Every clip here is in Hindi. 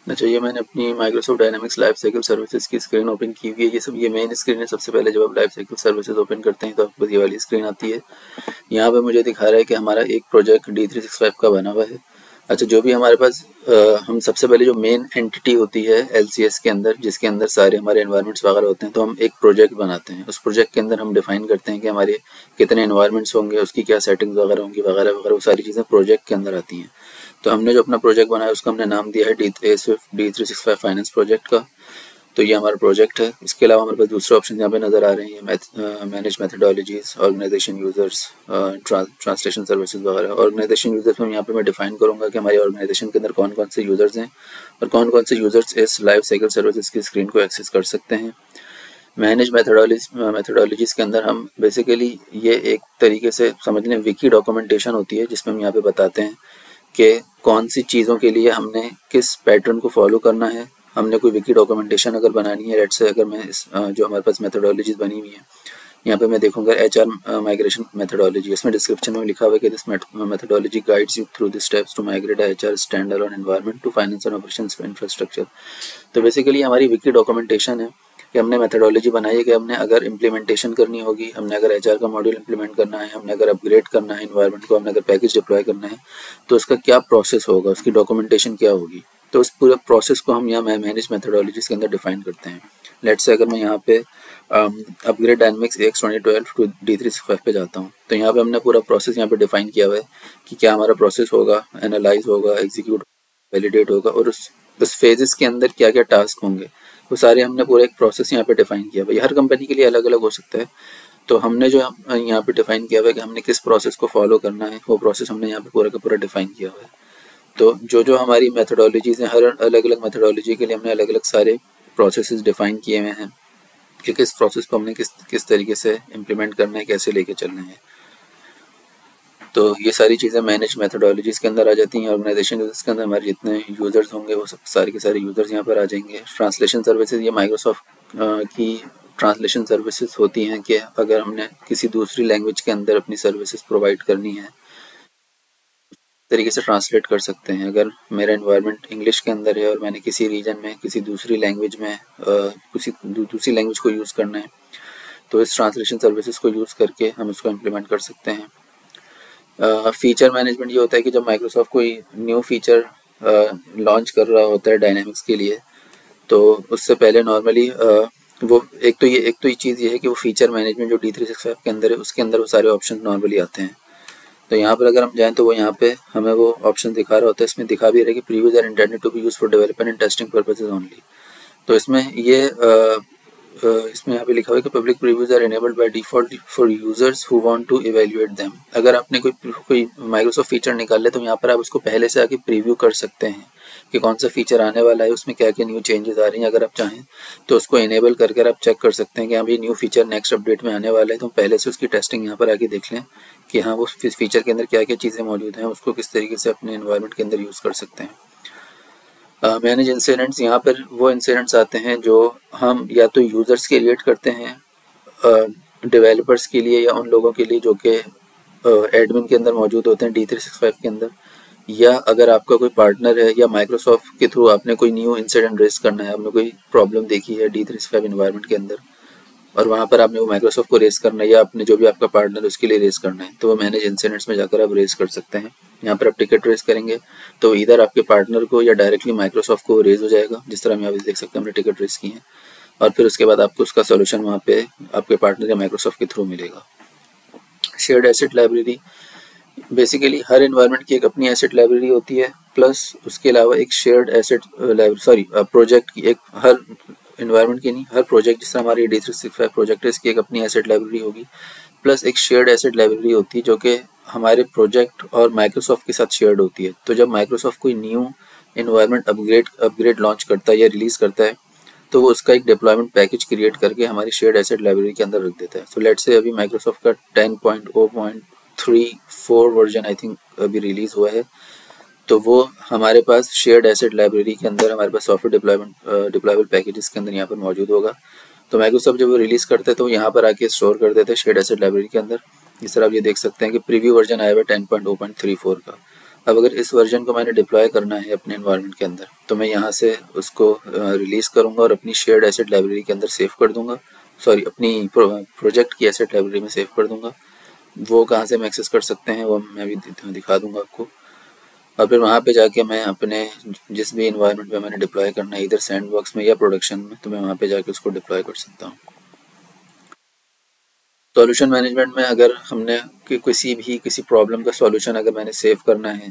अच्छा, ये मैंने अपनी Microsoft dynamics life cycle services की स्क्रीन ओपन की हुई है। ये मेन स्क्रीन है। सबसे पहले जब आप लाइफ साइकिल सर्विसेज ओपन करते हैं तो आपको ये वाली स्क्रीन आती है। यहाँ पे मुझे दिखा रहा है कि हमारा एक प्रोजेक्ट D365 का बना हुआ है। अच्छा, जो भी हमारे पास हम सबसे पहले जो मेन एंटिटी होती है LCS के अंदर, जिसके अंदर सारे हमारे एनवायरनमेंट्स वगैरह होते हैं, तो हम एक प्रोजेक्ट बनाते हैं। उस प्रोजेक्ट के अंदर हम डिफाइन करते हैं कि हमारे कितने एनवायरनमेंट्स होंगे, उसकी क्या सेटिंग्स वगैरह होंगी, वगैरह वगैरह, वो सारी चीज़ें प्रोजेक्ट के अंदर आती हैं। तो हमने जो अपना प्रोजेक्ट बनाया उसका हमने नाम दिया है D365 फाइनेंस प्रोजेक्ट का। तो ये हमारा प्रोजेक्ट है। इसके अलावा हमारे पास दूसरे ऑप्शन यहाँ पे नज़र आ रहे हैं, manage methodologies, organisation users, translation services वगैरह। ऑर्गेनाइजेशन यूजर्स में यहाँ पे मैं डिफाइन करूँगा कि हमारी ऑर्गेनाइजेशन के अंदर कौन कौन से यूजर्स हैं और कौन कौन से यूजर्स इस लाइफ साइकिल सर्विसेज की स्क्रीन को एक्सेस कर सकते हैं। मैनेज मेथडोलॉजीज के अंदर हम बेसिकली ये एक तरीके से समझ लें विकी डॉक्यूमेंटेशन होती है, जिसमें हम यहाँ पे बताते हैं कि कौन सी चीज़ों के लिए हमने किस पैटर्न को फॉलो करना है। हमने कोई विकी डॉक्यूमेंटेशन अगर बनानी है, लेट्स से अगर मैं जो हमारे पास मेथडोलॉजीज बनी हुई है, यहाँ पे मैं देखूंगा HR माइग्रेशन मेथडोलॉजी, इसमें डिस्क्रिप्शन में लिखा हुआ है कि this methodology guides you through the steps to migrate HR stand alone environment to finance and operations infrastructure. तो बेसिकली हमारी विकी डॉक्यूमेंटेशन है कि हमने मेथडोलॉजी बनाई है कि हमने अगर इम्प्लीमेंटेशन करनी होगी, हमने अगर HR का मॉड्यूल इम्प्लीमेंट करना है, हमने अगर अपग्रेड करना है एनवायरनमेंट को, हमने अगर पैकेज डिप्लॉय करना है, तो उसका क्या प्रोसेस होगा, उसकी डॉक्यूमेंटेशन क्या होगी। तो उस पूरे प्रोसेस को हम यहाँ मैनेज मेथडोलॉजीज के अंदर डिफाइन करते हैं। लेट्स से अगर मैं यहाँ पे upgrade dynamics AX 2012 to D365 पे जाता हूँ, तो यहाँ पे हमने पूरा प्रोसेस यहाँ पे डिफाइन किया हुआ है कि क्या हमारा प्रोसेस होगा, एनालाइज होगा, एग्जीक्यूट, वैलिडेट होगा, और उस फेजेस के अंदर क्या क्या टास्क होंगे, वो सारे हमने पूरा एक प्रोसेस यहाँ पे डिफाइन किया हुआ है। हर कंपनी के लिए अलग अलग हो सकता है। तो हमने जो यहाँ पे डिफाइन किया हुआ है कि हमने किस प्रोसेस को फॉलो करना है, वो प्रोसेस हमने यहाँ पे पूरा का पूरा डिफाइन किया हुआ है। तो जो हमारी मेथडोलॉजीज हैं, हर अलग अलग मेथडोलॉजी के लिए हमने अलग अलग सारे प्रोसेसेस डिफाइन किए हुए हैं कि किस प्रोसेस को हमने किस तरीके से इम्प्लीमेंट करना है, कैसे लेके चलना है। तो ये सारी चीज़ें मैनेज मेथडोलॉजीज के अंदर आ जाती हैं। ऑर्गेनाइजेशन यूजर्स के अंदर हमारे जितने यूजर्स होंगे वो सब सारे के सारे यूजर्स यहाँ पर आ जाएंगे। ट्रांसलेशन सर्विसेज, ये माइक्रोसॉफ्ट की ट्रांसलेशन सर्विसेज होती हैं कि अगर हमने किसी दूसरी लैंग्वेज के अंदर अपनी सर्विसेज प्रोवाइड करनी है, तरीके से ट्रांसलेट कर सकते हैं। अगर मेरा एनवायरनमेंट इंग्लिश के अंदर है और मैंने किसी रीजन में किसी दूसरी लैंग्वेज में किसी दूसरी लैंग्वेज को यूज़ करना है, तो इस ट्रांसलेशन सर्विसेज को यूज़ करके हम उसको इम्प्लीमेंट कर सकते हैं। फीचर मैनेजमेंट ये होता है कि जब माइक्रोसॉफ्ट कोई न्यू फीचर लॉन्च कर रहा होता है डायनामिक्स के लिए, तो उससे पहले नॉर्मली वो एक तो ये चीज़ ये है कि वो फीचर मैनेजमेंट जो D365 के अंदर है, उसके अंदर वो सारे ऑप्शन नॉर्मली आते हैं। तो यहाँ पर अगर हम जाएँ तो वो यहाँ पे हमें वो ऑप्शन दिखा रहा होता है। इसमें दिखा भी रहा है कि previews are intended to be used for development and testing purposes only. तो इसमें यहाँ पे लिखा हुआ है कि public previews are enabled by default for users who want to evaluate them. अगर आपने कोई माइक्रोसॉफ्ट फीचर निकाल ले तो यहाँ पर आप उसको पहले से आके प्रीव्यू कर सकते हैं कि कौन सा फीचर आने वाला है, उसमें क्या क्या न्यू चेंजेस आ रही हैं। अगर आप चाहें तो उसको इनेबल करके आप चेक कर सकते हैं कि हाँ ये न्यू फीचर नेक्स्ट अपडेट में आने वाला है, तो पहले से उसकी टेस्टिंग यहाँ पर आके देख लें कि हाँ वो फीचर के अंदर क्या क्या चीज़ें मौजूद हैं, उसको किस तरीके से अपने एनवायरनमेंट के अंदर यूज़ कर सकते हैं। मैनेज इंसिडेंट्स, यहाँ पर वो इंसिडेंट्स आते हैं जो हम या तो यूज़र्स के रिलेट करते हैं, डेवलपर्स के लिए या उन लोगों के लिए जो कि एडमिन के अंदर मौजूद होते हैं D365 के अंदर, या अगर आपका कोई पार्टनर है या माइक्रोसॉफ्ट के थ्रू आपने कोई न्यू इंसिडेंट रेस करना है, आपने कोई प्रॉब्लम देखी है D365 इन्वायरमेंट के अंदर और वहाँ पर आपने वो माइक्रोसॉफ्ट को रेस करना है या अपने जो भी आपका पार्टनर है उसके लिए रेस करना है, तो वो मैनेज इंसिडेंट्स में जाकर आप रेस कर सकते हैं। यहाँ पर आप टिकट रेस करेंगे तो इधर आपके पार्टनर को या डायरेक्टली माइक्रोसॉफ्ट को रेस हो जाएगा, जिस तरह हम यहाँ पे देख सकते हैं हमने टिकट रेस की है, और फिर उसके बाद आपको उसका सोल्यूशन वहाँ पे आपके पार्टनर या माइक्रोसॉफ्ट के थ्रू मिलेगा। शेयर्ड एसेट लाइब्रेरी, बेसिकली हर एनवायरनमेंट की एक अपनी एसेट लाइब्रेरी होती है, प्लस उसके अलावा एक शेयर्ड एसेट प्रोजेक्ट की एक हर एनवायरनमेंट की नहीं, हर प्रोजेक्ट जिस तरह हमारी D365 प्रोजेक्ट है इसकी एक अपनी एसेट लाइब्रेरी होगी, प्लस एक शेयर्ड एसेट लाइब्रेरी होती है जो कि हमारे प्रोजेक्ट और माइक्रोसॉफ्ट के साथ शेयर्ड होती है। तो जब माइक्रोसॉफ्ट कोई न्यू एनवायरनमेंट अपग्रेड लॉन्च करता है या रिलीज करता है, तो वो उसका एक डिप्लॉयमेंट पैकेज क्रिएट करके हमारी शेयर्ड एसेट लाइब्रेरी के अंदर रख देता है। सो लेट्स से अभी माइक्रोसॉफ्ट का 10.0.34 वर्जन आई थिंक अभी रिलीज हुआ है, तो वो हमारे पास शेयर्ड एसेट लाइब्रेरी के अंदर हमारे पास सॉफ्टवेयर डिप्लॉयबल पैकेजेस के अंदर यहाँ पर मौजूद होगा। तो माइक्रोसॉफ्ट जब वो रिलीज करते हैं तो यहाँ पर आके स्टोर कर देते हैं शेयर्ड एसेट लाइब्रेरी के अंदर। इस तरह आप ये देख सकते हैं कि प्रीव्यू वर्जन आया हुआ है 10.0.34 का, अब अगर इस वर्जन को मैंने डिप्लॉय करना है अपने एनवायरनमेंट के अंदर, तो मैं यहाँ से उसको रिलीज़ करूँगा और अपनी शेयर्ड एसेट लाइब्रेरी के अंदर सेव कर दूँगा, सॉरी अपनी प्रोजेक्ट की एसेट लाइब्रेरी में सेव कर दूँगा। वो कहाँ से हम एक्सेस कर सकते हैं वो मैं भी दिखा दूँगा आपको। और फिर वहाँ पे जाके मैं अपने जिस भी इन्वायरमेंट में मैंने डिप्लॉय करना है, इधर सैंडबॉक्स में या प्रोडक्शन में, तो मैं वहाँ पे जाके उसको डिप्लॉय कर सकता हूँ। सॉल्यूशन मैनेजमेंट में अगर हमने किसी प्रॉब्लम का सॉल्यूशन अगर मैंने सेव करना है,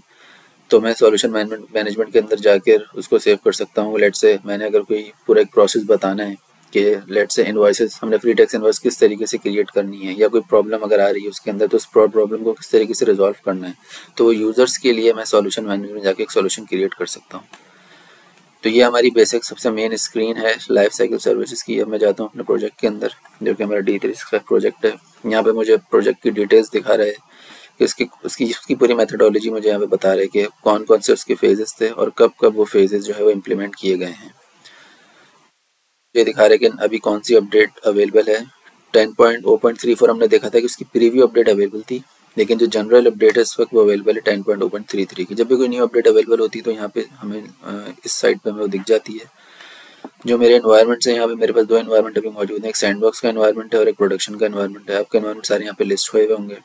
तो मैं सॉल्यूशन मैनेजमेंट के अंदर जाकर उसको सेव कर सकता हूँ। लेट से मैंने अगर कोई पूरा एक प्रोसेस बताना है कि लेट से इनवॉइसेस हमने फ्री टैक्स इनवॉइस किस तरीके से क्रिएट करनी है, या कोई प्रॉब्लम अगर आ रही है उसके अंदर, तो उस प्रॉब्लम को किस तरीके से रिजॉल्व करना है, तो वो यूज़र्स के लिए मैं सॉल्यूशन मैनेजमेंट में जाके एक सॉल्यूशन क्रिएट कर सकता हूँ। तो ये हमारी बेसिक सबसे मेन स्क्रीन है लाइफ साइकिल सर्विसेज की। अब मैं जाता हूँ अपने प्रोजेक्ट के अंदर, जो कि हमारा D365 प्रोजेक्ट है। यहाँ पे मुझे प्रोजेक्ट की डिटेल्स दिखा रहा है कि उसकी पूरी मेथडोलॉजी मुझे यहाँ पे बता रहे हैं कि कौन कौन से उसके फेजेस थे और कब कब वो फेजेस जो है वो इम्प्लीमेंट किए गए हैं। ये दिखा रहे हैं कि अभी कौन सी अपडेट अवेलेबल है। 10.0.34 हमने देखा था कि उसकी प्रीव्यू अपडेट अवेलेबल थी, लेकिन जो जनरल अपडेट है इस वक्त वो अवेलेबल है 10.0.33 की। जब भी कोई न्यू अपडेट अवेलेबल होती है तो यहाँ पे हमें इस साइट पे हमें वो दिख जाती है। जो मेरे एनवायरनमेंट्स हैं, यहाँ पे मेरे पास दो एनवायरनमेंट अभी मौजूद हैं, एक सैंडबॉक्स का एनवायरनमेंट है और एक प्रोडक्शन का एनवायरनमेंट है। आपके एनवायरनमेंट सारे यहाँ पे लिस्ट हुए होंगे।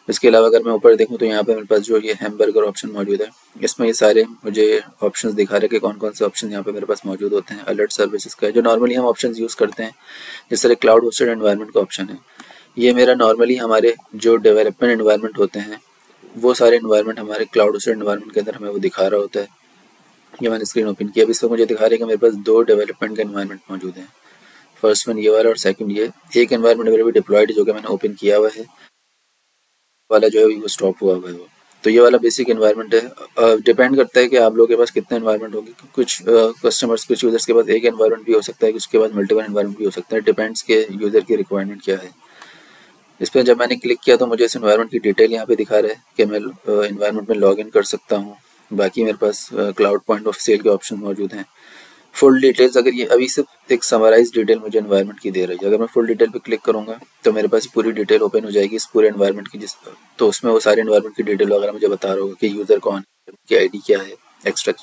इसके अलावा अगर मैं ऊपर देखूँ तो यहाँ पे मेरे पास जो ये हैमबर्गर ऑप्शन मौजूद है, इसमें ये सारे मुझे ऑप्शंस दिखा रहे हैं कि कौन कौन से ऑप्शन यहाँ पे मेरे पास मौजूद होते हैं। अलर्ट सर्विसेज का है, जो नॉर्मली हम ऑप्शंस यूज़ करते हैं, जिस तरह क्लाउड होस्टेड एनवायरनमेंट का ऑप्शन है। ये मेरा नॉर्मली हमारे जो डेवलपमेंट एनवायरनमेंट होते हैं, वो सारे एनवायरनमेंट हमारे क्लाउड होस्टेड एनवायरनमेंट के अंदर हमें वो दिखा रहा होता है। ये मैंने स्क्रीन ओपन किया, अब इसमें मुझे दिखा रहा है कि मेरे पास दो डेवलपमेंट के एनवायरनमेंट मौजूद हैं। फर्स्ट वन ये वाला और सेकंड ये। एक एनवायरनमेंट मेरे भी डिप्लॉयड जो कि मैंने ओपन किया हुआ है, वाला जो है वो स्टॉप हुआ हुआ है वो। तो ये वाला बेसिक एनवायरनमेंट है। डिपेंड करता है कि आप लोगों के पास कितने एनवायरनमेंट होंगे। कुछ कस्टमर्स कुछ यूजर्स के पास एक एनवायरनमेंट भी हो सकता है, उसके पास मल्टीपल एनवायरनमेंट भी हो सकता है। डिपेंड्स के यूजर की रिक्वायरमेंट क्या है। इस पर जब मैंने क्लिक किया तो मुझे इस एनवायरनमेंट की डिटेल यहाँ पे दिखा रहा है कि मैं एनवायरनमेंट में लॉग इन कर सकता हूँ। बाकी मेरे पास क्लाउड पॉइंट ऑफ सेल के ऑप्शन मौजूद हैं। फुल डिटेल्स, अगर ये अभी सिर्फ एक समराइज डिटेल मुझे एनवायरनमेंट की दे रही है, अगर मैं फुल डिटेल पे क्लिक करूंगा तो मेरे पास पूरी डिटेल ओपन हो जाएगी इस पूरे एनवायरनमेंट की, तो उसमें वो सारे एनवायरनमेंट की डिटेल वगैरह मुझे बता रहा होगा कि यूज़र कौन है, उनकी आईडी क्या है, एक्स्ट्रा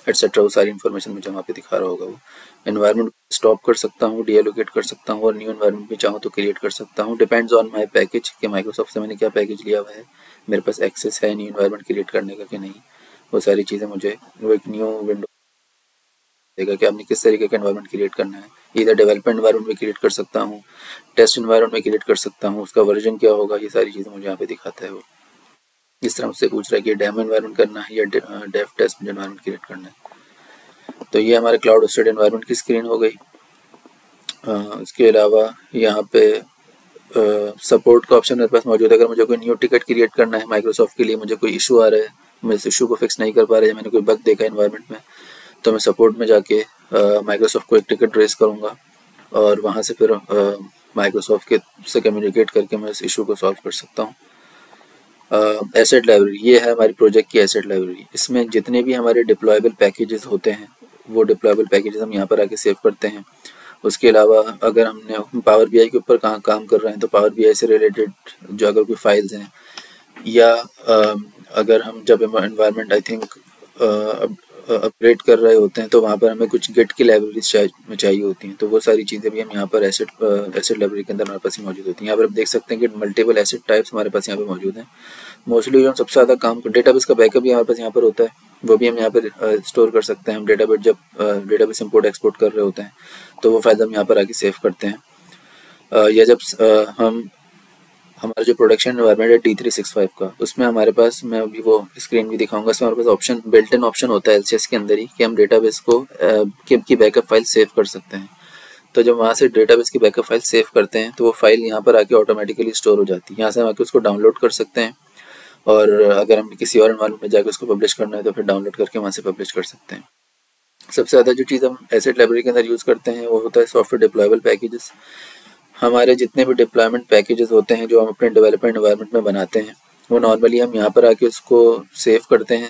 एटसेट्रा, वो सारी इन्फॉर्मेशन मुझे वहाँ पे दिखा रहा होगा। वो एनवायरनमेंट स्टॉप कर सकता हूँ, डीएलोकेट कर सकता हूँ, और न्यू एनवायरनमेंट भी चाहूँ तो क्रिएट कर सकता हूँ। डिपेंड्स ऑन माई पैकेज कि माइक्रोसॉफ्ट से मैंने क्या पैकेज लिया हुआ है, मेरे पास एक्सेस है न्यू एनवायरनमेंट क्रिएट करने का कि नहीं। वो सारी चीज़ें मुझे वो एक न्यू विंडो देगा कि आपने किस तरीके का एनवायरनमेंट क्रिएट करना है। इधर डेवलपमेंट एनवायरनमेंट में क्रिएट कर सकता हूँ, टेस्ट एनवायरनमेंट में क्रिएट कर सकता हूँ, उसका वर्जन क्या होगा, ये सारी चीज़ें मुझे यहाँ पे दिखाता है। वो इस तरह मुझसे पूछ रहा है कि डेमो एनवायरनमेंट करना है या डेव टेस्ट एनवायरनमेंट क्रिएट करना है। तो ये हमारे क्लाउड होस्टेड एनवायरनमेंट की स्क्रीन हो गई। इसके अलावा यहाँ पे सपोर्ट का ऑप्शन मेरे पास मौजूद है। अगर मुझे कोई न्यू टिकट क्रिएट करना है माइक्रोसॉफ्ट के लिए, मुझे कोई इशू आ रहा है, मैं इस इशू को फिक्स नहीं कर पा रहा है, मैंने कोई बग देखा एनवायरनमेंट में, तो मैं सपोर्ट में जाके माइक्रोसॉफ्ट को एक टिकट रेस करूँगा और वहाँ से फिर माइक्रोसॉफ्ट के से कम्युनिकेट करके मैं इस इशू को सॉल्व कर सकता हूँ। एसेट लाइब्रेरी, ये है हमारी प्रोजेक्ट की एसेट लाइब्रेरी। इसमें जितने भी हमारे डिप्लॉयबल पैकेजेस होते हैं, वो डिप्लॉयबल पैकेजेस हम यहाँ पर आके सेव करते हैं। उसके अलावा अगर हमने पावर बीआई के ऊपर कहाँ काम कर रहे हैं, तो पावर बीआई से रिलेटेड जो अगर कोई फाइल्स हैं, या अगर हम जब एनवायरनमेंट आई थिंक अपग्रेड कर रहे होते हैं, तो वहाँ पर हमें कुछ गिट की लाइब्रेरीज चाहिए होती हैं, तो वो सारी चीज़ें भी हम यहाँ पर एसेट लाइब्रेरी के अंदर हमारे पास ही मौजूद होती हैं। यहाँ पर आप देख सकते हैं कि मल्टीपल एसेट टाइप्स हमारे पास यहाँ पे मौजूद हैं। मोस्टली जो हम सबसे ज़्यादा काम डेटाबेस का बैकअप भी हमारे पास यहाँ पर होता है, वो भी हम यहाँ पर स्टोर कर सकते हैं। हम डेटाबेस जब डेटाबेस इंपोर्ट एक्सपोर्ट कर रहे होते हैं, तो वो फाइल हम यहाँ पर आके सेव करते हैं। या जब हमारा जो प्रोडक्शन एनवायरनमेंट है D365 का, उसमें हमारे पास, मैं अभी वो स्क्रीन भी दिखाऊंगा, इसमें हमारे पास ऑप्शन बिल्ट इन ऑप्शन होता है LCS के अंदर ही कि हम डेटाबेस को की बैकअप फाइल सेव कर सकते हैं। तो जब वहाँ से डेटाबेस की बैकअप फाइल सेव करते हैं, तो वो फाइल यहाँ पर आके ऑटोमेटिकली स्टोर हो जाती है। यहाँ से हम आके उसको डाउनलोड कर सकते हैं, और अगर हम किसी और एनवायरनमेंट में जाकर उसको पब्लिश करना है तो फिर डाउनलोड करके वहाँ से पब्लिश कर सकते हैं। सबसे ज़्यादा जो चीज़ हम एसेट लाइब्रेरी के अंदर यूज़ करते हैं वो होता है सॉफ्टवेयर डिप्लॉयबल पैकेजेस। हमारे जितने भी डिप्लॉयमेंट पैकेजेस होते हैं जो हम अपने डेवलपमेंट एनवायरनमेंट में बनाते हैं, वो नॉर्मली हम यहाँ पर आके उसको सेव करते हैं,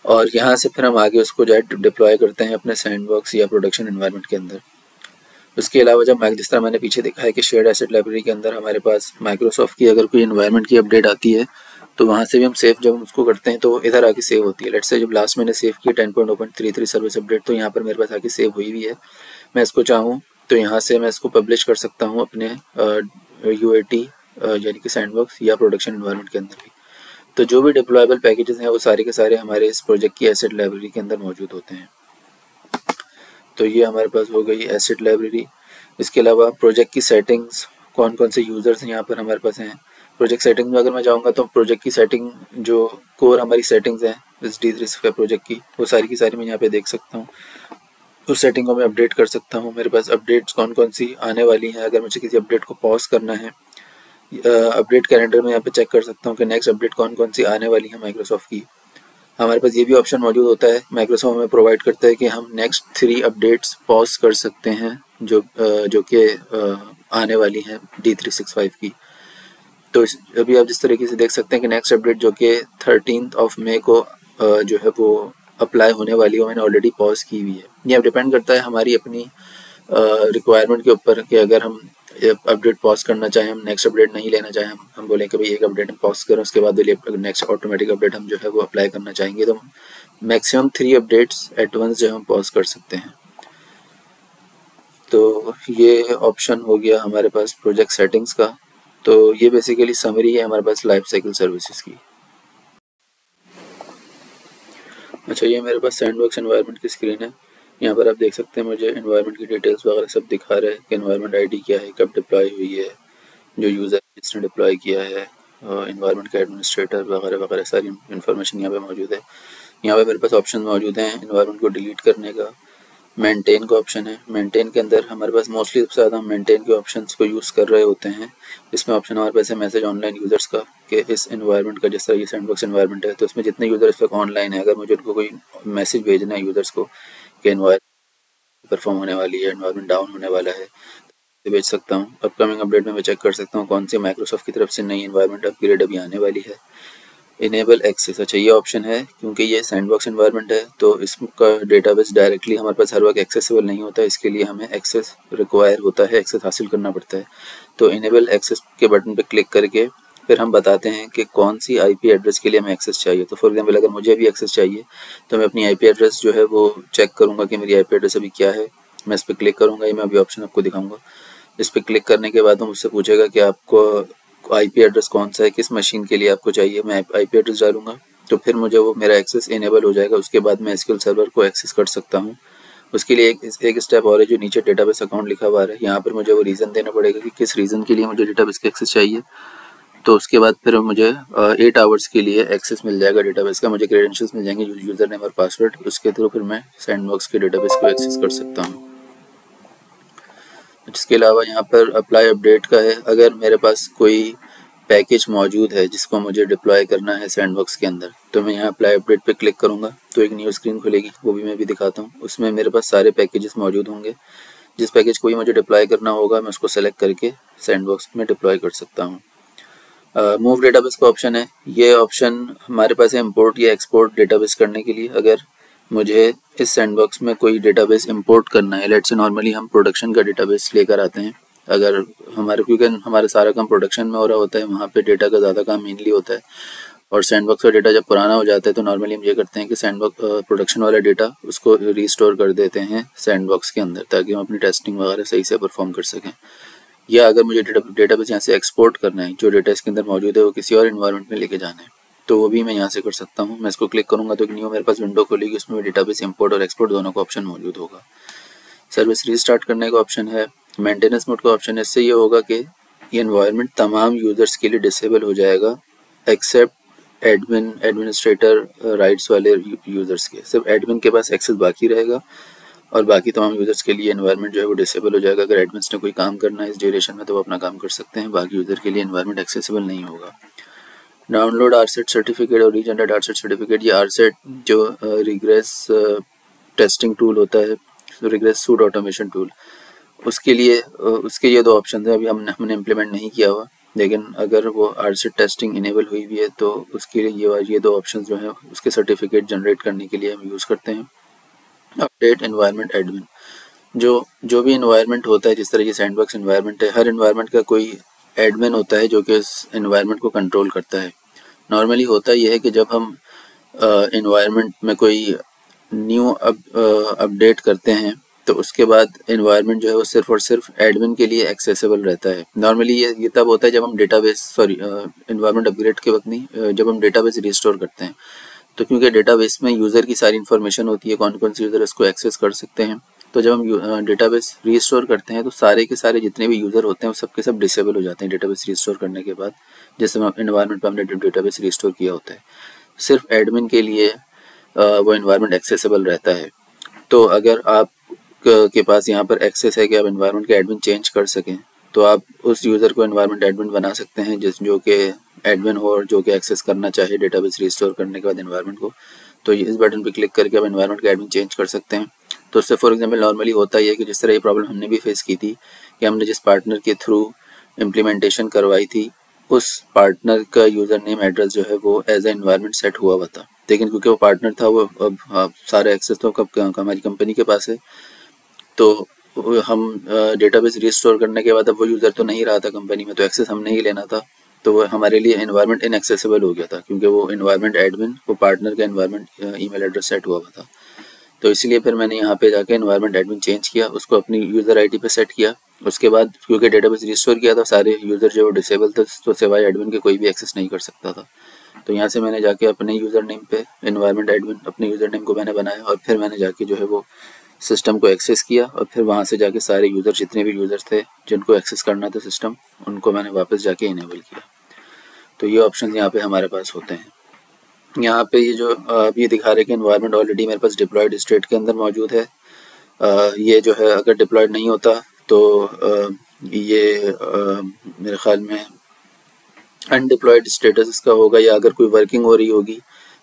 और यहाँ से फिर हम आगे उसको जो है डिप्लॉय करते हैं अपने सैंडबॉक्स या प्रोडक्शन एनवायरनमेंट के अंदर। उसके अलावा जब जिस तरह मैंने पीछे देखा है कि शेयर्ड एसेट लाइब्रेरी के अंदर हमारे पास माइक्रोसॉफ्ट की अगर कोई एनवायरनमेंट की अपडेट आती है, तो वहाँ से भी हम सेव जब हम उसको करते हैं तो इधर आके सेव होती है। लेट्स से जब लास्ट मैंने सेव किया 10.0.33 सर्विस अपडेट, तो यहाँ पर मेरे पास आके सेव हुई भी है। मैं इसको चाहूँ तो यहाँ से मैं इसको पब्लिश कर सकता हूँ अपने UAT यानी कि सैंडबॉक्स या प्रोडक्शन एनवायरनमेंट के अंदर भी। तो जो भी डिप्लॉयबल पैकेजेस हैं वो सारे के सारे हमारे इस प्रोजेक्ट की एसेट लाइब्रेरी के अंदर मौजूद होते हैं। तो ये हमारे पास हो गई एसेट लाइब्रेरी। इसके अलावा प्रोजेक्ट की सेटिंग्स, कौन कौन से यूज़र्स यहाँ पर हमारे पास हैं। प्रोजेक्ट सेटिंग में अगर मैं जाऊँगा तो प्रोजेक्ट की सेटिंग जो कोर हमारी सेटिंग्स हैं इस D365 प्रोजेक्ट की, वो सारी की सारी मैं यहाँ पे देख सकता हूँ। उस सेटिंग को मैं अपडेट कर सकता हूँ। मेरे पास अपडेट्स कौन कौन सी आने वाली हैं। अगर मुझे किसी अपडेट को पॉज करना है, अपडेट कैलेंडर में यहाँ पे चेक कर सकता हूँ कि नेक्स्ट अपडेट कौन कौन सी आने वाली है माइक्रोसॉफ्ट की। हमारे पास ये भी ऑप्शन मौजूद होता है, माइक्रोसॉफ्ट हमें प्रोवाइड करता है कि हम नेक्स्ट 3 अपडेट्स पॉज कर सकते हैं जो कि आने वाली हैं D365 की। तो अभी आप जिस तरीके से देख सकते हैं कि नेक्स्ट अपडेट जो कि 13 मई को जो है वो अप्लाई होने वाली है, मैंने ऑलरेडी पॉज की हुई है। ये अब डिपेंड करता है हमारी अपनी रिक्वायरमेंट के ऊपर कि अगर हम अपडेट पॉज करना चाहें, हम नेक्स्ट अपडेट नहीं लेना चाहें, हम बोलें कि भाई एक अपडेट हम पॉज करें, उसके बाद नेक्स्ट ऑटोमेटिक अपडेट हम जो है वो अप्लाई करना चाहेंगे, तो मैक्सिमम 3 अपडेट्स एट वंस जो हम पॉज कर सकते हैं। तो ये ऑप्शन हो गया हमारे पास प्रोजेक्ट सेटिंग्स का। तो ये बेसिकली समरी है हमारे पास लाइफ साइकिल सर्विसेज की। अच्छा, ये मेरे पास सैंडबॉक्स एनवायरनमेंट की स्क्रीन है। यहाँ पर आप देख सकते हैं मुझे एनवायरनमेंट की डिटेल्स वगैरह सब दिखा रहा है कि एनवायरनमेंट आईडी क्या है, कब डिप्लॉय हुई है, जो यूज़र जिसने डिप्लॉय किया है, एनवायरनमेंट का एडमिनिस्ट्रेटर वगैरह वगैरह सारी इन्फॉर्मेशन यहाँ पे मौजूद है। यहाँ पे मेरे पास ऑप्शन मौजूद हैं एनवायरनमेंट को डिलीट करने का। मेंटेन का ऑप्शन है। मेंटेन के अंदर हमारे पास मोस्टली सबसे ज़्यादा हम मेंटेन के ऑप्शंस को यूज़ कर रहे होते हैं। इसमें ऑप्शन हमारे पास है मैसेज ऑनलाइन यूज़र्स का, कि इस एनवायरनमेंट का, जिस तरह ये सैंडबॉक्स एनवायरनमेंट है तो इसमें जितने यूज़र इस वक्त ऑनलाइन है, अगर मुझे उनको कोई मैसेज भेजना है यूज़र्स को कि एनवायरनमेंट परफॉर्म होने वाली है, एनवायरनमेंट डाउन होने वाला है, तो भेज सकता हूँ। अपकमिंग अपडेट में मैं चेक कर सकता हूँ कौन सी माइक्रोसॉफ्ट की तरफ से नई एनवायरनमेंट अपग्रेड अभी आने वाली है। इनेबल एक्सेस, अच्छा ये ऑप्शन है क्योंकि ये सैंडबॉक्स एनवायरनमेंट है तो इसका डेटाबेस डायरेक्टली हमारे पास हर वक्त एक्सेसिबल नहीं होता, इसके लिए हमें एक्सेस रिक्वायर होता है, एक्सेस हासिल करना पड़ता है। तो इनेबल एक्सेस के बटन पर क्लिक करके फिर हम बताते हैं कि कौन सी IP एड्रेस के लिए हमें एक्सेस चाहिए। तो फॉर एग्जांपल अगर मुझे भी एक्सेस चाहिए तो मैं अपनी IP एड्रेस जो है वो चेक करूँगा कि मेरी IP एड्रेस अभी क्या है। मैं इस पर क्लिक करूँगा, ये मैं अभी ऑप्शन आपको दिखाऊँगा। इस पर क्लिक करने के बाद वो मुझसे पूछेगा कि आपको IP एड्रेस कौन सा है, किस मशीन के लिए आपको चाहिए। मैं IP एड्रेस डालूंगा तो फिर मुझे वो मेरा एक्सेस इनेबल हो जाएगा। उसके बाद मैं SQL सर्वर को एक्सेस कर सकता हूँ। उसके लिए एक स्टेप और है जो नीचे डेटाबेस अकाउंट लिखा हुआ है, यहाँ पर मुझे वो रीज़न देना पड़ेगा कि किस रीज़न के लिए मुझे डेटाबेस का एक्सेस चाहिए। तो उसके बाद फिर मुझे 8 आवर्स के लिए एक्सेस मिल जाएगा डेटाबेस का, मुझे क्रेडेंशियल्स मिल जाएंगे, यूज़र नेम और पासवर्ड, उसके थ्रू फिर मैं सैंडबॉक्स के डेटाबेस को एक्सेस कर सकता हूँ। इसके अलावा यहाँ पर अप्लाई अपडेट का है। अगर मेरे पास कोई पैकेज मौजूद है जिसको मुझे डिप्लॉय करना है सैंडबॉक्स के अंदर, तो मैं यहाँ अप्लाई अपडेट पे क्लिक करूँगा तो एक न्यू स्क्रीन खुलेगी, वो भी मैं भी दिखाता हूँ। उसमें मेरे पास सारे पैकेजेस मौजूद होंगे। जिस पैकेज को भी मुझे डिप्लॉय करना होगा मैं उसको सेलेक्ट करके सैंडबॉक्स में डिप्लॉय कर सकता हूँ। मूव डेटाबेस का ऑप्शन है। ये ऑप्शन हमारे पास है इम्पोर्ट या एक्सपोर्ट डेटाबेस करने के लिए। अगर मुझे इस सैंडबॉक्स में कोई डेटाबेस इंपोर्ट करना है, लेट्स से नॉर्मली हम प्रोडक्शन का डेटाबेस लेकर आते हैं, अगर क्योंकि हमारा सारा काम प्रोडक्शन में हो रहा होता है, वहाँ पे डेटा का ज़्यादा काम मेनली होता है, और सैंडबॉक्स का डेटा जब पुराना हो जाता है तो नॉर्मली हम ये करते हैं कि सैंडबॉक्स प्रोडक्शन वाला डेटा उसको रीस्टोर कर देते हैं सैंडबॉक्स के अंदर, ताकि हम अपनी टेस्टिंग वगैरह सही से परफॉर्म कर सकें। या अगर मुझे डेटाबेस यहाँ से एक्सपोर्ट करना है, जो डेटा इसके अंदर मौजूद है वो किसी और इन्वायरमेंट में लेके जाना है, तो वो भी मैं यहाँ से कर सकता हूँ। मैं इसको क्लिक करूँगा तो एक न्यू मेरे पास विंडो खुलेगी, उसमें डेटाबेस इंपोर्ट और एक्सपोर्ट दोनों का ऑप्शन मौजूद होगा। सर्विस रीस्टार्ट करने का ऑप्शन है। मेंटेनेंस मोड का ऑप्शन है। इससे ये होगा कि ये एनवायरनमेंट तमाम यूज़र्स के लिए डिसेबल हो जाएगा एक्सेप्ट एडमिनिस्ट्रेटर राइट्स वाले यूज़र्स के। सिर्फ एडमिन के पास एक्सेस बाकी रहेगा और बाकी तमाम यूज़र्स के लिए एनवायरनमेंट जो है वो डिसेबल हो जाएगा। अगर एडमिन्स ने कोई काम करना है इस ड्यूरेशन में तो वो अपना काम कर सकते हैं, बाकी यूज़र के लिए एनवायरनमेंट एक्सेसिबल नहीं होगा। डाउनलोड RSET सर्टिफिकेट और रीजनरेट RSET सर्टिफिकेट। ये RSET जो रिग्रेस टेस्टिंग टूल होता है, रिग्रेस सूट ऑटोमेशन टूल, उसके ये 2 ऑप्शन है। अभी हमने इम्प्लीमेंट नहीं किया हुआ, लेकिन अगर वो RSET टेस्टिंग इनेबल हुई भी है तो उसके लिए ये 2 ऑप्शन जो हैं उसके सर्टिफिकेट जनरेट करने के लिए हम यूज़ करते हैं। अपडेट एनवायरनमेंट एडमिन, जो भी एनवायरनमेंट होता है, जिस तरह ये सैंडबॉक्स एनवायरनमेंट है, हर एनवायरनमेंट का कोई एडमिन होता है जो कि इस एनवायरनमेंट को कंट्रोल करता है। नॉर्मली होता यह है कि जब हम इन्वायरमेंट में कोई न्यू अपडेट करते हैं तो उसके बाद इन्वायरमेंट जो है वो सिर्फ और सिर्फ एडमिन के लिए एक्सेसिबल रहता है। नॉर्मली ये तब होता है जब हम डेटाबेस इन्वायरमेंट अपग्रेड के वक्त नहीं, जब हम डेटाबेस रिस्टोर करते हैं। तो क्योंकि डेटाबेस में यूज़र की सारी इन्फॉर्मेशन होती है, कौन कौन से यूज़र इसको एक्सेस कर सकते हैं, तो जब हम डेटाबेस रीस्टोर करते हैं तो सारे के सारे जितने भी यूज़र होते हैं वो सब के सब डिसेबल हो जाते हैं डेटाबेस रीस्टोर करने के बाद। जैसे इन्वायरमेंट पर हमने डेटाबेस रीस्टोर किया होता है, सिर्फ एडमिन के लिए वो इन्वायरमेंट एक्सेसिबल रहता है। तो अगर आप के पास यहाँ पर एक्सेस है कि आप इन्वायरमेंट के एडमिन चेंज कर सकें, तो आप उस यूज़र को इन्वायरमेंट एडमिन बना सकते हैं जो कि एडमिन हो और जो कि एक्सेस करना चाहे डेटाबेस रिस्टोर करने के बाद इन्वायरमेंट को। तो इस बटन पर क्लिक करके आप इन्वायरमेंट के एडमिन चेंज कर सकते हैं। तो उससे फॉर एग्जांपल नॉर्मली होता ही है कि जिस तरह ये प्रॉब्लम हमने भी फेस की थी कि हमने जिस पार्टनर के थ्रू इम्प्लीमेंटेशन करवाई थी उस पार्टनर का यूज़र नेम एड्रेस जो है वो एज ए इन्वायरमेंट सेट हुआ था, लेकिन क्योंकि वो पार्टनर था वो अब सारा एक्सेस तो हमारी कंपनी के पास है। तो हम डेटाबेस रिस्टोर करने के बाद अब वो यूज़र तो नहीं रहा था कंपनी में, तो एक्सेस हमने ही लेना था। तो वो हमारे लिए इन्वायरमेंट इनएक्सेसिबल हो गया था क्योंकि वो इन्वायरमेंट एडमिन वो पार्टनर का इन्वायरमेंट ईमेल एड्रेस सेट हुआ था। तो इसलिए फिर मैंने यहाँ पे जाके इन्वायरमेंट एडमिन चेंज किया, उसको अपनी यूज़र आईडी पे सेट किया। उसके बाद क्योंकि डेटाबेस रिस्टोर किया था सारे यूज़र जो डिसेबल थे तो सिवाय एडमिन के कोई भी एक्सेस नहीं कर सकता था। तो यहाँ से मैंने जाके अपने यूज़र नेम पे इन्वायरमेंट एडमिन अपने यूज़र नेम को मैंने बनाया और फिर मैंने जाके जो है वो सिस्टम को एक्सेस किया और फिर वहाँ से जाके सारे यूज़र जितने भी यूज़र्स थे जिनको एक्सेस करना था सिस्टम उनको मैंने वापस जाके इनेबल किया। तो ये ऑप्शन यहाँ पे हमारे पास होते हैं। यहाँ पे ये जो ये दिखा रहे कि इन्वायरमेंट ऑलरेडी मेरे पास डिप्लॉयड स्टेट के अंदर मौजूद है। ये जो है अगर डिप्लॉयड नहीं होता तो ये मेरे ख्याल में अनडिप्लॉयड स्टेटस इसका होगा, या अगर कोई वर्किंग हो रही होगी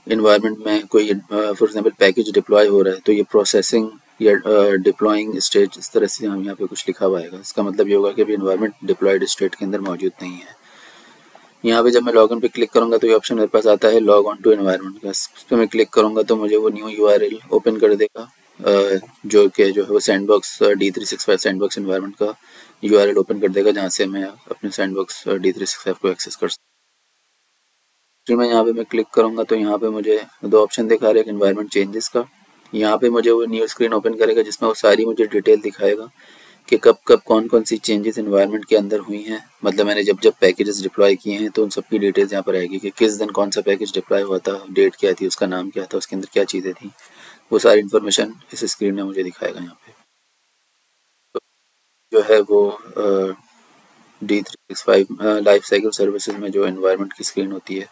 इन्वायरमेंट में कोई फॉर एग्जांपल पैकेज डिप्लॉय हो रहा है तो ये प्रोसेसिंग या डिप्लॉइंग स्टेट इस तरह से हम यहाँ पे कुछ लिखा हुआ आएगा। इसका मतलब ये होगा कि अभी इन्वायरमेंट डिप्लॉयड स्टेट के अंदर मौजूद नहीं है। यहाँ पे जब मैं लॉगिन पे क्लिक करूँगा तो ये ऑप्शन मेरे पास आता है लॉग ऑन टू एनवायरनमेंट का। उस पर मैं क्लिक करूँगा तो मुझे वो न्यू यूआरएल ओपन कर देगा जो कि जो है वो सैंडबॉक्स D365 सैंडबॉक्स एनवायरनमेंट का यूआरएल ओपन कर देगा जहाँ से मैं अपने सैंडबॉक्स D365 को एक्सेस कर सकता हूँ। मैं यहाँ पे मैं क्लिक करूँगा तो यहाँ पे मुझे दो ऑप्शन दिखा रहे हैं एनवायरनमेंट चेंजेस का। यहाँ पे मुझे वो न्यू स्क्रीन ओपन करेगा जिसमें वो सारी मुझे डिटेल दिखाएगा कि कब कब कौन कौन सी चेंजेस इन्वायरमेंट के अंदर हुई हैं। मतलब मैंने जब जब पैकेजेस डिप्लॉय किए हैं तो उन सब की डिटेल्स यहाँ पर आएगी कि किस दिन कौन सा पैकेज डिप्लॉय हुआ था, डेट क्या थी, उसका नाम क्या था, उसके अंदर क्या चीज़ें थी, वो सारी इन्फॉर्मेशन इस स्क्रीन में मुझे दिखाएगा। यहाँ पे तो जो है वो D365 लाइफ साइकिल सर्विसेज में जो इन्वायरमेंट की स्क्रीन होती है।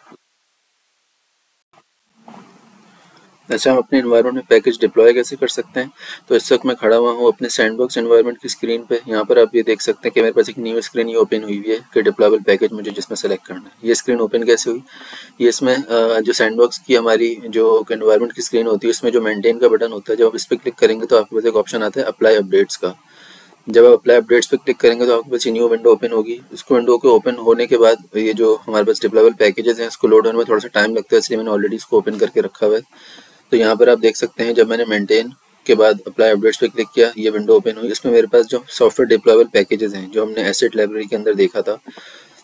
अच्छा, हम अपने इन्वायरमेंट में पैकेज डिप्लॉय कैसे कर सकते हैं? तो इस वक्त मैं खड़ा हुआ हूँ अपने सैंडबॉक्स इन्वायरमेंट की स्क्रीन पे। यहाँ पर आप ये देख सकते हैं कि मेरे पास एक न्यू स्क्रीन ये ओपन हुई है कि डिप्लॉयबल पैकेज मुझे जिसमें सेलेक्ट करना है। ये स्क्रीन ओपन कैसे हुई? ये इसमें जो सैंडबॉक्स की हमारी जो इन्वायरमेंट की स्क्रीन होती है उसमें जो मेंटेन का बटन होता है, जब आप इस पर क्लिक करेंगे तो आपके पास एक ऑप्शन आता है अप्लाई अपडेट्स का। जब आप अप्लाई अपडेट्स पे क्लिक करेंगे तो आपके पास न्यू विंडो ओपन होगी। उसको विंडो के ओपन होने के बाद ये जो हमारे पास डिप्लॉयबल पैकेजेस हैं इसको लोड होने में थोड़ा सा टाइम लगता है, इसलिए मैंने ऑलरेडी इसको ओपन करके रखा हुआ है। तो यहाँ पर आप देख सकते हैं जब मैंने मेंटेन के बाद अप्लाई अपडेट्स पे क्लिक किया ये विंडो ओपन हुई। इसमें मेरे पास जो सॉफ्टवेयर डिप्लॉयबल पैकेजेस हैं जो हमने एसेट लाइब्रेरी के अंदर देखा था,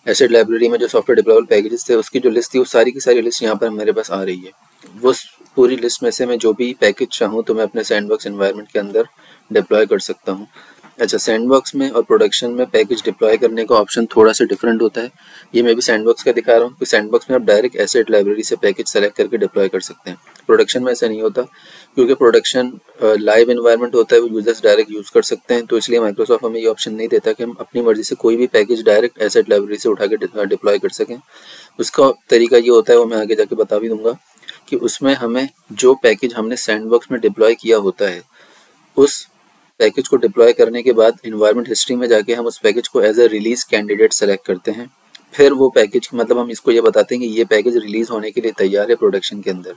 एसेट लाइब्रेरी में जो सॉफ्टवेयर डिप्लॉयबल पैकेजेस थे उसकी जो लिस्ट थी वो सारी की सारी लिस्ट यहाँ पर मेरे पास आ रही है। वो पूरी लिस्ट में से मैं जो भी पैकेज चाहूँ तो मैं अपने सैंडबॉक्स एनवायरनमेंट के अंदर डिप्लॉय कर सकता हूँ। अच्छा, सैंडबॉक्स में और प्रोडक्शन में पैकेज डिप्लॉय करने का ऑप्शन थोड़ा सा डिफरेंट होता है। ये मैं भी सैंडबॉक्स का दिखा रहा हूँ कि सैंडबॉक्स में आप डायरेक्ट एसेट लाइब्रेरी से पैकेज सेलेक्ट करके डिप्लॉय कर सकते हैं। प्रोडक्शन में ऐसा नहीं होता क्योंकि प्रोडक्शन लाइव एनवायरनमेंट होता है, वो यूजर्स डायरेक्ट यूज़ कर सकते हैं। तो इसलिए माइक्रोसॉफ्ट हमें ये ऑप्शन नहीं देता कि हम अपनी मर्जी से कोई भी पैकेज डायरेक्ट एसेट लाइब्रेरी से उठा के डिप्लॉय कर सकें। उसका तरीका ये होता है, वो मैं आगे जाके बता भी दूंगा, कि उसमें हमें जो पैकेज हमने सैंडबॉक्स में डिप्लॉय किया होता है उस पैकेज को डिप्लॉय करने के बाद इन्वायरमेंट हिस्ट्री में जाके हम उस पैकेज को as a release candidate select करते हैं। फिर वो पैकेज मतलब हम इसको ये बताते हैं कि ये पैकेज रिलीज होने के लिए तैयार है प्रोडक्शन के अंदर।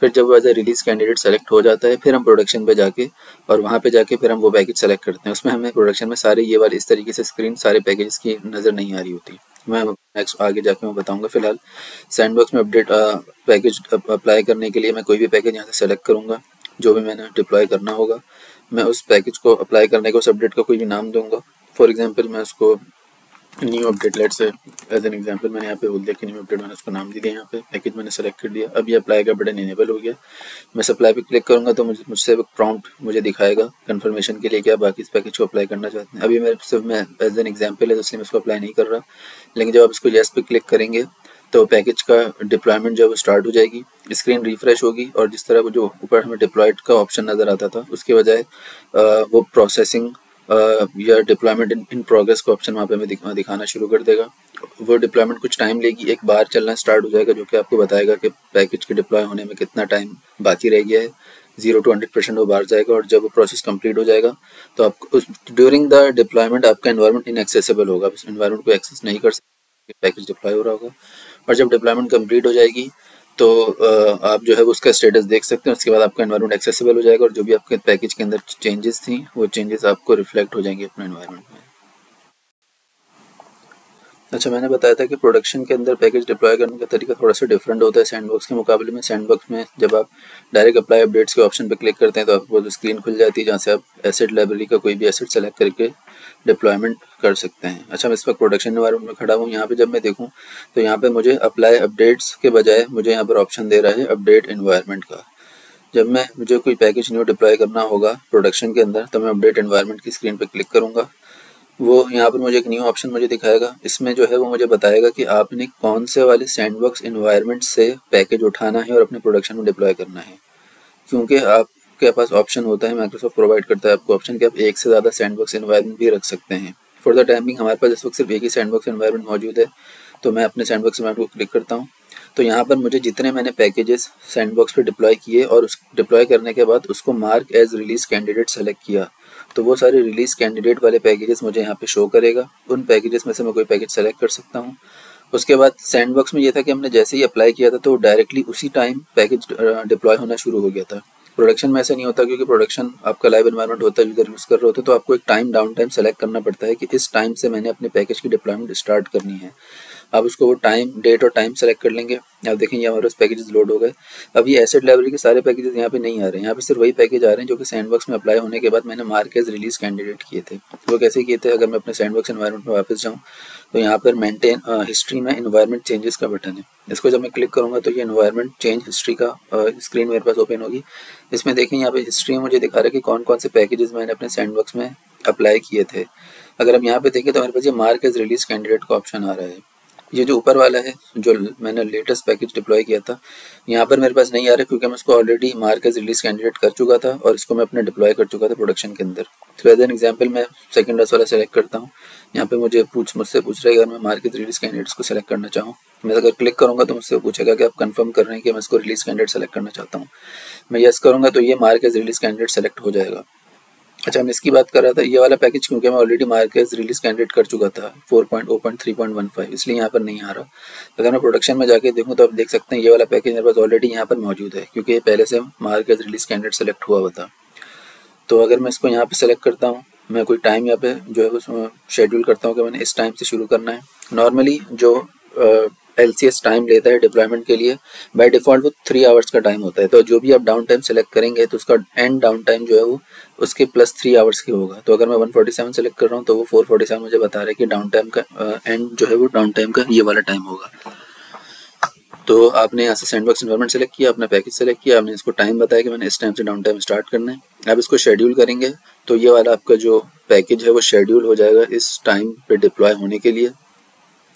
फिर जब वो as a release candidate select हो जाता है फिर हम प्रोडक्शन पे जाके और वहाँ पे जाके फिर हम वो पैकेज सेलेक्ट करते हैं। उसमें हमें प्रोडक्शन में सारे ये वाले इस तरीके से स्क्रीन सारे पैकेज की नज़र नहीं आ रही होती। मैं नेक्स्ट आगे जाके मैं बताऊंगा। फिलहाल सैंडबॉक्स में अपडेट पैकेज अप्लाई करने के लिए मैं कोई भी पैकेज यहाँ से सेलेक्ट करूँगा जो भी मैंने डिप्लॉय करना होगा। मैं उस पैकेज को अप्लाई करने को उस अपडेट का कोई भी नाम दूंगा। फॉर एग्जांपल मैं उसको new update, let's say as an example मैंने यहाँ पे बोल दिया कि न्यू अपडेट, मैंने उसको नाम दे दिया, यहाँ पे पैकेज मैंने सेलेक्ट कर दिया। अब ये अप्लाई का बटन इनेबल हो गया। मैं सप्लाई पे क्लिक करूँगा तो मुझसे प्रॉम्प्ट मुझे दिखाएगा कंफर्मेशन के लिए कि आप बाकी इस पैकेज को अप्लाई करना चाहते हैं। अभी मेरे सिर्फ मैं एज एन एग्जाम्पल है तो इसलिए मैं इसको अप्लाई नहीं कर रहा, लेकिन जब आप इसको येस पे क्लिक करेंगे तो पैकेज का डिप्लॉयमेंट जो है वो स्टार्ट हो जाएगी, स्क्रीन रिफ्रेश होगी और जिस तरह वो जो ऊपर हमें डिप्लॉयड का ऑप्शन नज़र आता था उसके बजाय वो प्रोसेसिंग या डिप्लॉयमेंट इन प्रोग्रेस का ऑप्शन वहाँ पे हमें दिखाना शुरू कर देगा। वो डिप्लॉयमेंट कुछ टाइम लेगी, एक बार चलना स्टार्ट हो जाएगा जो कि आपको बताएगा कि पैकेज के डिप्लॉय होने में कितना टाइम बाकी रह गया है। 0 to 100% वो बाहर जाएगा और जब वो प्रोसेस कंप्लीट हो जाएगा तो आपको उस ड्यूरिंग द डिप्लॉयमेंट आपका एनवायरनमेंट इनएक्सेसिबल होगा, उस एनवायरनमेंट को एक्सेस नहीं कर सकते, पैकेज डिप्लॉय हो रहा होगा। और जब डिप्लॉयमेंट कंप्लीट हो जाएगी तो आप जो है उसका स्टेटस देख सकते हैं। उसके बाद आपका एनवायरनमेंट एक्सेसिबल हो जाएगा और जो भी आपके पैकेज के अंदर चेंजेस थी वो चेंजेस आपको रिफ्लेक्ट हो जाएंगे अपने एनवायरनमेंट में। अच्छा, मैंने बताया था कि प्रोडक्शन के अंदर पैकेज डिप्लॉय करने का तरीका थोड़ा सा डिफरेंट होता है सैंडबॉक्स के मुकाबले में। सैंडबॉक्स में जब आप डायरेक्ट अप्लाई अपडेट्स के ऑप्शन पर क्लिक करते हैं तो आपको स्क्रीन खुल जाती है जहाँ से आप एसेट लाइब्रेरी का कोई भी एसेट सेलेक्ट करके डिप्लॉयमेंट कर सकते हैं। अच्छा, मैं इस वक्त प्रोडक्शन एनवायरनमेंट में खड़ा हूँ। यहाँ पे जब मैं देखूँ तो यहाँ पे मुझे अप्लाई अपडेट्स के बजाय मुझे यहाँ पर ऑप्शन दे रहा है अपडेट एनवायरनमेंट का। जब मैं मुझे कोई पैकेज न्यू डिप्लॉय करना होगा प्रोडक्शन के अंदर तो मैं अपडेट एनवायरनमेंट की स्क्रीन पर क्लिक करूँगा। वो यहाँ पर मुझे एक न्यू ऑप्शन मुझे दिखाएगा। इसमें जो है वो मुझे बताएगा कि आपने कौन से वाले सैंडबॉक्स एनवायरनमेंट से पैकेज उठाना है और अपने प्रोडक्शन में डिप्लॉय करना है। क्योंकि आपके पास ऑप्शन होता है, माइक्रोसॉफ्ट प्रोवाइड करता है आपको ऑप्शन कि आप एक से ज़्यादा सैंडबॉक्स एनवायरनमेंट भी रख सकते हैं। फॉर द टाइमिंग हमारे पास इस वक्त सिर्फ एक ही सैंडबॉक्स एनवायरनमेंट मौजूद है, तो मैं अपने सैंडबॉक्स एनवायरनमेंट को क्लिक करता हूँ। तो यहाँ पर मुझे जितने मैंने पैकेजेस सैंडबॉक्स पे डिप्लॉय किए और उस डिप्लॉय करने के बाद उसको mark as release candidate select किया तो वो सारे रिलीज कैंडिडेट वाले पैकेजेस मुझे यहाँ पे शो करेगा। उन पैकेजेस में से मैं कोई पैकेज सेलेक्ट कर सकता हूँ। उसके बाद सैंडबॉक्स में ये था कि हमने जैसे ही अप्लाई किया था तो डायरेक्टली उसी टाइम पैकेज डिप्लॉय होना शुरू हो गया था। प्रोडक्शन में ऐसा नहीं होता क्योंकि प्रोडक्शन आपका लाइव एनवायरनमेंट होता है, यूजर यूज़ कर रहे होते हैं, तो आपको एक टाइम डाउन टाइम सेलेक्ट करना पड़ता है कि इस टाइम से मैंने अपने पैकेज की डिप्लॉयमेंट स्टार्ट करनी है। आप उसको वो टाइम डेट और टाइम सेलेक्ट कर लेंगे। आप देखेंगे हमारे पास पैकेजेस लोड हो गए। अब ये एसेट लाइब्रेरी के सारे पैकेजेस यहाँ पे नहीं आ रहे हैं, यहाँ पे सिर्फ वही पैकेज आ रहे हैं जो कि सैंडबॉक्स में अप्लाई होने के बाद मैंने मार्क एज रिलीज कैंडिडेट किए थे। वो कैसे किए थे, अगर मैं अपने सैंडबॉक्स एनवायरनमेंट में वापस जाऊँ तो यहाँ पर मेंटेन हिस्ट्री में एनवायरनमेंट चेंजेस का बटन है। इसको जब मैं क्लिक करूँगा तो ये एनवायरनमेंट चेंज हिस्ट्री का स्क्रीन मेरे पास ओपन होगी। इसमें देखें यहाँ पे हिस्ट्री में मुझे दिखा रहा है कि कौन कौन से पैकेजेस मैंने अपने सैंडबॉक्स में अप्लाई किए थे। अगर हम यहाँ पे देखें तो मेरे पास ये मार्क एज रिलीज कैंडिडेट का ऑप्शन आ रहा है। ये जो ऊपर वाला है जो मैंने लेटेस्ट पैकेज डिप्लॉय किया था यहाँ पर मेरे पास नहीं आ रहा क्योंकि मैं इसको already mark as release candidate कर चुका था और इसको मैं अपने डिप्लॉय कर चुका था प्रोडक्शन के अंदर। तो एज एन एग्जांपल मैं सेकंड वाला सेलेक्ट करता हूँ। यहाँ पे मुझसे पूछ रहा है अगर मैं मार्क एज रिलीज कैंडिडेट्स को सेलेक्ट करना चाहूँ, मैं अगर क्लिक करूँगा तो मुझसे पूछेगा कि आप कंफर्म कर रहे हैं कि मैं इसको रिलीज कैंडिडेट सेलेक्ट करना चाहता हूँ। मैं यस करूँगा तो ये mark as release candidate select हो जाएगा। अच्छा, मैं इसकी बात कर रहा था ये वाला पैकेज क्योंकि मैं ऑलरेडी मार्केज रिलीज कैंडिडेट कर चुका था 4.0.3.15, इसलिए यहाँ पर नहीं आ रहा। अगर मैं प्रोडक्शन में जाके देखूँ तो आप देख सकते हैं ये वाला पैकेज मेरे पास ऑलरेडी यहाँ पर मौजूद है क्योंकि ये पहले से मार्केज रिलीज कैंडिडेट सेलेक्ट हुआ हुआ था। तो अगर मैं इसको यहाँ पे सेलेक्ट करता हूँ, मैं कोई टाइम यहाँ पे जो है उसमें शेड्यूल करता हूँ कि मैंने इस टाइम से शुरू करना है। नॉर्मली जो LCS टाइम लेता है डिप्लॉयमेंट के लिए बाय डिफ़ॉल्ट वो 3 आवर्स का टाइम होता है। तो जो भी आप डाउन टाइम सेलेक्ट करेंगे तो उसका एंड डाउन टाइम जो है वो उसके प्लस 3 आवर्स की होगा। तो अगर मैं 147 सेलेक्ट कर रहा हूँ तो वो 447 मुझे बता रहा है कि डाउन टाइम का एंड जो है वो डाउन टाइम का ये वाला टाइम होगा। तो आपने यहाँ से सैंडबॉक्स एनवायरनमेंट सेलेक्ट किया, अपना पैकेज सेलेक्ट किया, आपने इसको टाइम बताया कि मैंने इस टाइम से डाउन टाइम स्टार्ट करना है। आप इसको शेड्यूल करेंगे तो ये वाला आपका जो पैकेज है वो शेड्यूल हो जाएगा इस टाइम पे डिप्लॉय होने के लिए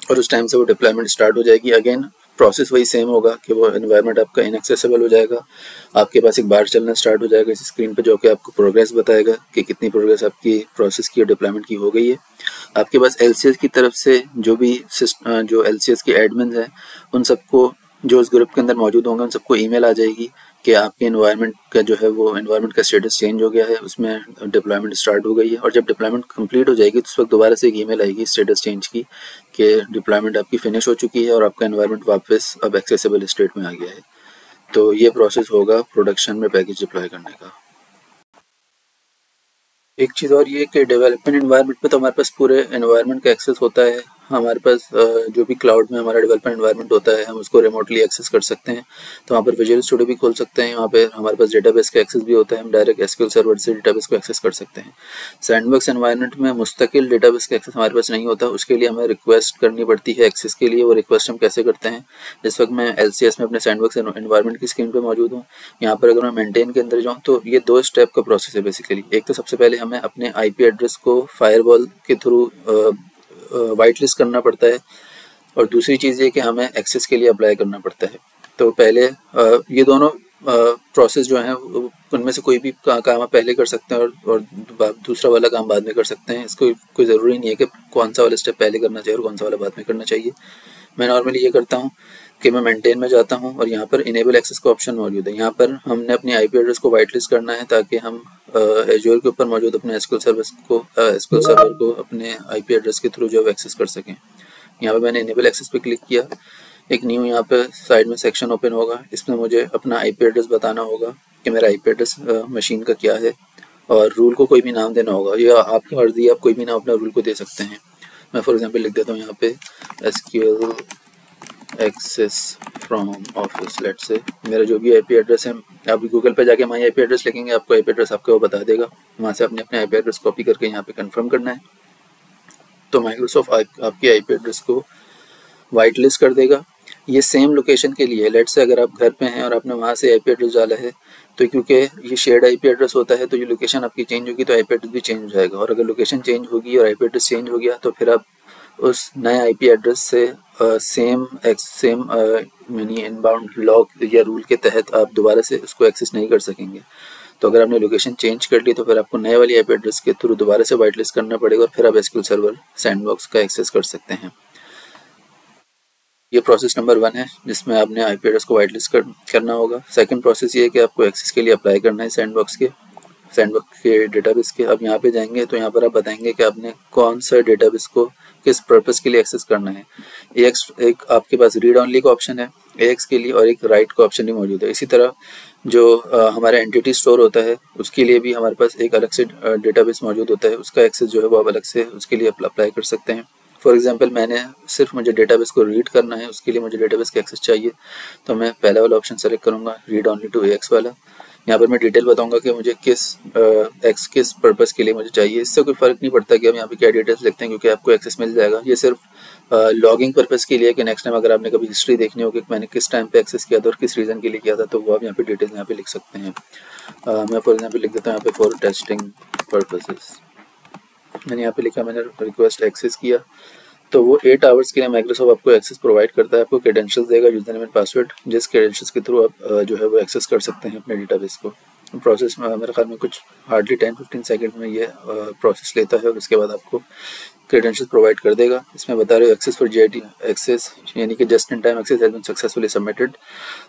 और उस टाइम से वो डिप्लॉयमेंट स्टार्ट हो जाएगी। अगेन प्रोसेस वही सेम होगा कि वो एनवायरनमेंट आपका इनएक्सेसिबल हो जाएगा, आपके पास एक बार चलना स्टार्ट हो जाएगा इस स्क्रीन पे जो कि आपको प्रोग्रेस बताएगा कि कितनी प्रोग्रेस आपकी प्रोसेस की और डिप्लॉयमेंट की हो गई है। आपके पास LCS की तरफ से जो LCS के एडमिन हैं उन सबको जो उस ग्रुप के अंदर मौजूद होंगे उन सबको ईमेल आ जाएगी कि आपके एनवायरनमेंट का जो है वो एनवायरनमेंट का स्टेटस चेंज हो गया है, उसमें डिप्लॉयमेंट स्टार्ट हो गई है। और जब डिप्लॉयमेंट कंप्लीट हो जाएगी तो उस वक्त दोबारा से एक ईमेल आएगी स्टेटस चेंज की कि डिप्लॉयमेंट आपकी फिनिश हो चुकी है और आपका एनवायरनमेंट वापस अब एक्सेसिबल स्टेट में आ गया है। तो ये प्रोसेस होगा प्रोडक्शन में पैकेज डिप्लॉय करने का। एक चीज़ और ये कि डेवलपमेंट एनवायरनमेंट में तो हमारे पास पूरे एनवायरनमेंट का एक्सेस होता है, हमारे पास जो भी क्लाउड में हमारा डेवलपमेंट एनवायरनमेंट होता है हम उसको रिमोटली एक्सेस कर सकते हैं। तो वहाँ पर विजुअल स्टूडियो भी खोल सकते हैं, वहाँ पे हमारे पास डेटाबेस का एक्सेस भी होता है, हम डायरेक्ट एसक्यूएल सर्वर से डेटाबेस को एक्सेस कर सकते हैं। सैंडबॉक्स एनवायरनमेंट में मुस्तकिल डेटाबेस का एक्सेस हमारे पास नहीं होता, उसके लिए हमें रिक्वेस्ट करनी पड़ती है एक्सेस के लिए। वो रिक्वेस्ट हम कैसे करते हैं, इस वक्त मैं LCS में अपने सैंडबॉक्स एनवायरनमेंट की स्क्रीन पर मौजूद हूँ। यहाँ पर अगर मैं मेंटेन के अंदर जाऊँ तो ये 2 स्टेप का प्रोसेस है बेसिकली। एक तो सबसे पहले हमें अपने IP एड्रेस को फायरवॉल के थ्रू वाइट लिस्ट करना पड़ता है, और दूसरी चीज़ ये कि हमें एक्सेस के लिए अप्लाई करना पड़ता है। तो पहले ये दोनों प्रोसेस जो हैं उनमें से कोई भी काम आप पहले कर सकते हैं और दूसरा वाला काम बाद में कर सकते हैं। इसको कोई ज़रूरी नहीं है कि कौन सा वाला स्टेप पहले करना चाहिए और कौन सा वाला बाद में करना चाहिए। मैं नॉर्मली ये करता हूँ कि मैं मेंटेन में जाता हूँ और यहाँ पर इनेबल एक्सेस का ऑप्शन मौजूद है। यहाँ पर हमने अपनी IP एड्रेस को वाइट लिस्ट करना है ताकि हम एज्योर के ऊपर मौजूद अपने एसक्यूएल सर्वर को अपने IP एड्रेस के थ्रू जो एक्सेस कर सकें। यहाँ पे मैंने इनेबल एक्सेस पे क्लिक किया, एक न्यू यहाँ पे साइड में सेक्शन ओपन होगा। इसमें मुझे अपना IP एड्रेस बताना होगा कि मेरा IP एड्रेस मशीन का क्या है, और रूल को कोई भी नाम देना होगा। ये आपकी मर्जी है, आप कोई भी नाम अपना रूल को दे सकते हैं। मैं फॉर एग्जांपल लिख देता हूँ यहाँ पे SQL access from office let's say. मेरा जो भी IP एड्रेस है, आप गूगल पे जाके माई IP एड्रेस लिखेंगे, आपको IP एड्रेस आपको वो बता देगा। वहाँ से आपने अपने IP एड्रेस कॉपी करके यहाँ पे कंफर्म करना है। तो माइक्रोसॉफ्ट आपकी IP एड्रेस को वाइट लिस्ट कर देगा। ये सेम लोकेशन के लिए, लेट्स से अगर आप घर पे हैं और आपने वहाँ से IP एड्रेस डाला है, तो क्योंकि ये शेयर्ड IP एड्रेस होता है तो ये लोकेशन आपकी चेंज होगी तो IP एड्रेस भी चेंज हो जाएगा। और अगर लोकेशन चेंज होगी और IP एड्रेस चेंज हो गया तो फिर आप उस नए IP एड्रेस से सेम यानी इनबाउंड लॉग या रूल के तहत आप दोबारा से उसको एक्सेस नहीं कर सकेंगे। तो अगर आपने लोकेशन चेंज कर ली तो फिर आपको नए वाली IP एड्रेस के थ्रू दोबारा से वाइट लिस्ट करना पड़ेगा और फिर आप SQL सर्वर सैंडबॉक्स का एक्सेस कर सकते हैं। ये प्रोसेस नंबर 1 है जिसमें आपने IP एड्रेस को वाइट लिस्ट करना होगा। सेकंड प्रोसेस ये है कि आपको एक्सेस के लिए अप्लाई करना है सैंडबॉक्स के डेटाबेस के। अब यहाँ पे जाएंगे तो यहाँ पर आप बताएंगे कि आपने कौन सा डेटाबेस को किस पर्पस के लिए एक्सेस करना है। एक आपके पास रीड ऑनली का ऑप्शन है AX के लिए, और एक राइट का ऑप्शन भी मौजूद है। इसी तरह जो हमारा एंटिटी स्टोर होता है उसके लिए भी हमारे पास एक अलग से डेटाबेस मौजूद होता है, उसका एक्सेस जो है वो आप अलग से उसके लिए अप्लाई कर सकते हैं। फॉर एग्जांपल मैंने सिर्फ मुझे डेटाबेस को रीड करना है, उसके लिए मुझे डेटाबेस का एक्सेस चाहिए, तो मैं पहला वाला ऑप्शन सेलेक्ट करूँगा, रीड ऑनली टू AX वाला। यहाँ पर मैं डिटेल बताऊंगा कि मुझे किस पर्पस के लिए मुझे चाहिए। इससे कोई फ़र्क नहीं पड़ता कि हम यहाँ पे क्या डिटेल्स लिखते हैं, क्योंकि आपको एक्सेस मिल जाएगा। ये सिर्फ लॉगिंग पर्पस के लिए कि नेक्स्ट टाइम अगर आपने कभी हिस्ट्री देखनी होगी कि मैंने किस टाइम पे एक्सेस किया था और किस रीज़न के लिए किया था, तो वो आप यहाँ पे डिटेल्स यहाँ पे लिख सकते हैं। मैं फॉर एग्जाम्पल लिख देता हूँ यहाँ पे फॉर टेस्टिंग पर्पसेस। मैंने यहाँ पे लिखा, मैंने रिक्वेस्ट एक्सेस किया, तो वो 8 आवर्स के लिए माइक्रोसॉफ्ट आपको एक्सेस प्रोवाइड करता है, आपको क्रेडेंशियल्स देगा, यूजर नेम एंड पासवर्ड, जिस क्रेडेंशियल्स के थ्रू आप जो है वो एक्सेस कर सकते हैं अपने डेटाबेस को। प्रोसेस में मेरे ख्याल में कुछ हार्डली 10-15 सेकंड में ये प्रोसेस लेता है और उसके बाद आपको क्रेडेंशियल्स प्रोवाइड कर देगा। इसमें बता रहे हो एक्सेस फॉर JIT एक्सेस, यानी कि just in time access has been successfully submitted.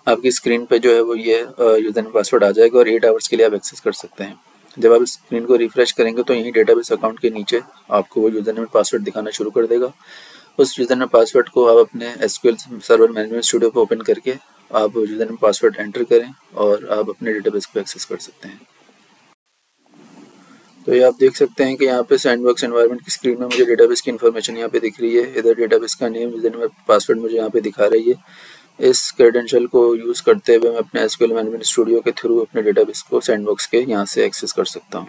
आपकी स्क्रीन पे जो है वो ये यूजर नेम पासवर्ड आ जाएगा और 8 आवर्स के लिए आप एक्सेस कर सकते हैं। जब आप स्क्रीन को रिफ्रेश करेंगे तो यहीं डेटाबेस अकाउंट के नीचे आपको वो यूजर नेम पासवर्ड दिखाना शुरू कर देगा। उस यूजर नेम पासवर्ड को आप अपने SQL सर्वर मैनेजमेंट स्टूडियो पर ओपन करके आप यूजर नेम पासवर्ड एंटर करें और आप अपने डेटाबेस को एक्सेस कर सकते हैं। तो ये आप देख सकते हैं कि यहाँ पे सैंडबॉक्स एनवायरनमेंट की स्क्रीन में मुझे डेटाबेस की इन्फॉर्मेशन यहाँ पे दिख रही है। इधर डेटाबेस का नेम, यूजर नेम, पासवर्ड मुझे यहाँ पे दिखा रही है। इस क्रेडेंशियल को यूज़ करते हुए मैं अपने SQL मैनेजमेंट स्टूडियो के थ्रू अपने डेटाबेस को सैंडबॉक्स के यहाँ से एक्सेस कर सकता हूँ।